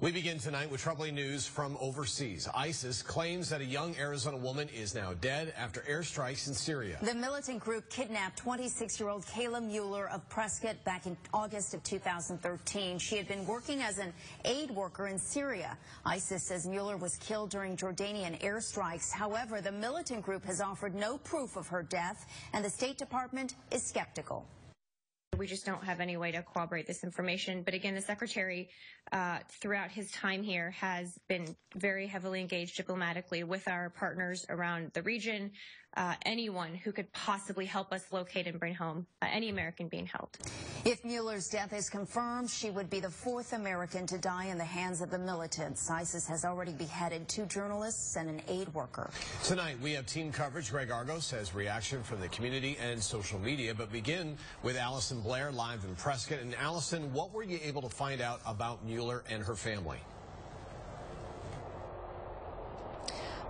We begin tonight with troubling news from overseas. ISIS claims that a young Arizona woman is now dead after airstrikes in Syria. The militant group kidnapped 26-year-old Kayla Mueller of Prescott back in August of 2013. She had been working as an aid worker in Syria. ISIS says Mueller was killed during Jordanian airstrikes. However, the militant group has offered no proof of her death, and the State Department is skeptical. We just don't have any way to corroborate this information. But again, the Secretary, throughout his time here, has been very heavily engaged diplomatically with our partners around the region. Anyone who could possibly help us locate and bring home any American being held. If Mueller's death is confirmed, she would be the fourth American to die in the hands of the militants. ISIS has already beheaded 2 journalists and an aid worker. Tonight, we have team coverage. Greg Argos has reaction from the community and social media. But begin with Allison Blair live in Prescott. And Allison, what were you able to find out about Mueller and her family?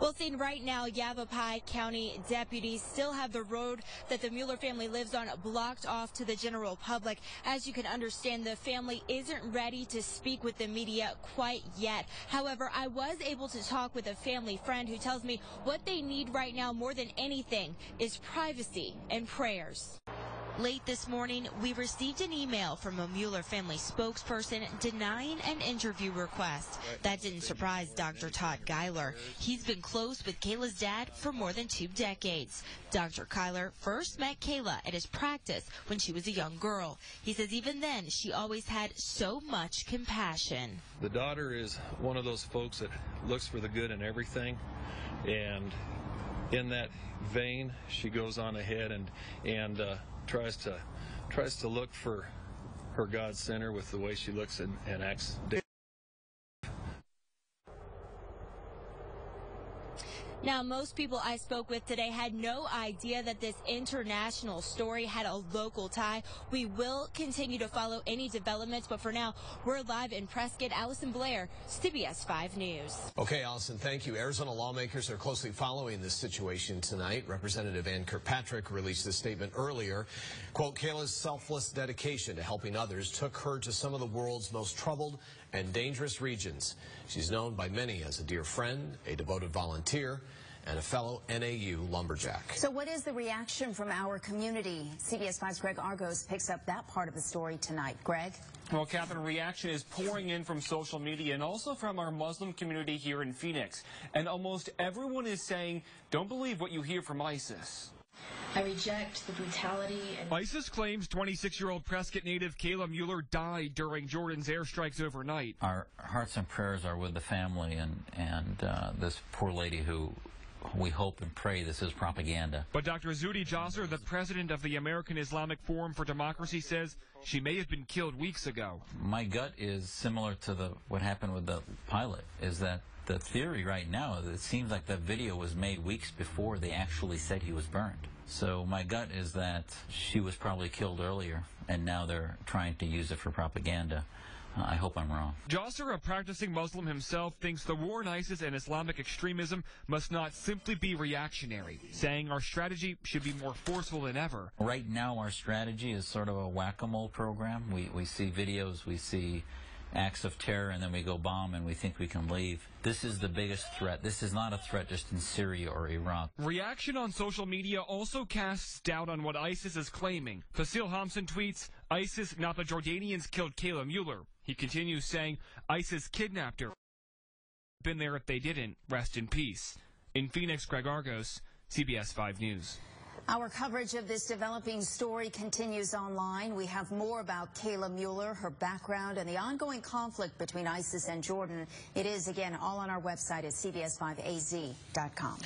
Well, seeing right now, Yavapai County deputies still have the road that the Mueller family lives on blocked off to the general public. As you can understand, the family isn't ready to speak with the media quite yet. However, I was able to talk with a family friend who tells me what they need right now more than anything is privacy and prayers. Late this morning, we received an email from a Mueller family spokesperson denying an interview request. That didn't surprise Dr. Todd Geiler. He's been close with Kayla's dad for more than 2 decades. Dr. Geiler first met Kayla at his practice when she was a young girl. He says even then, she always had so much compassion. The daughter is one of those folks that looks for the good in everything, and in that vein, she goes on ahead and tries to look for her God center with the way she looks and acts. Now, most people I spoke with today had no idea that this international story had a local tie. We will continue to follow any developments, but for now, we're live in Prescott. Allison Blair, CBS 5 News. Okay, Allison, thank you. Arizona lawmakers are closely following this situation tonight. Representative Ann Kirkpatrick released this statement earlier. Quote, Kayla's selfless dedication to helping others took her to some of the world's most troubled and dangerous regions. She's known by many as a dear friend, a devoted volunteer, and a fellow NAU lumberjack. So what is the reaction from our community? CBS 5's Greg Argos picks up that part of the story tonight. Greg? Well, Catherine, reaction is pouring in from social media and also from our Muslim community here in Phoenix. And almost everyone is saying, don't believe what you hear from ISIS. I reject the brutality. ISIS claims 26-year-old Prescott native Kayla Mueller died during Jordan's airstrikes overnight. Our hearts and prayers are with the family and this poor lady who we hope and pray this is propaganda. But Dr. Zuhdi Jasser, the president of the American Islamic Forum for Democracy, says she may have been killed weeks ago. My gut is similar to what happened with the pilot, is that the theory right now, it seems like that video was made weeks before they actually said he was burned. So my gut is that she was probably killed earlier, and now they're trying to use it for propaganda. I hope I'm wrong. Jasser, a practicing Muslim himself, thinks the war on ISIS and Islamic extremism must not simply be reactionary, saying our strategy should be more forceful than ever. Right now our strategy is sort of a whack-a-mole program. We see videos, we see acts of terror, and then we go bomb and we think we can leave. This is the biggest threat. This is not a threat just in Syria or Iraq. Reaction on social media also casts doubt on what ISIS is claiming. Fasil Hamson tweets, ISIS, not the Jordanians, killed Kayla Mueller. He continues saying, ISIS kidnapped her. Been there if they didn't. Rest in peace. In Phoenix, Greg Argos, CBS 5 News. Our coverage of this developing story continues online. We have more about Kayla Mueller, her background, and the ongoing conflict between ISIS and Jordan. It is, again, all on our website at cbs5az.com.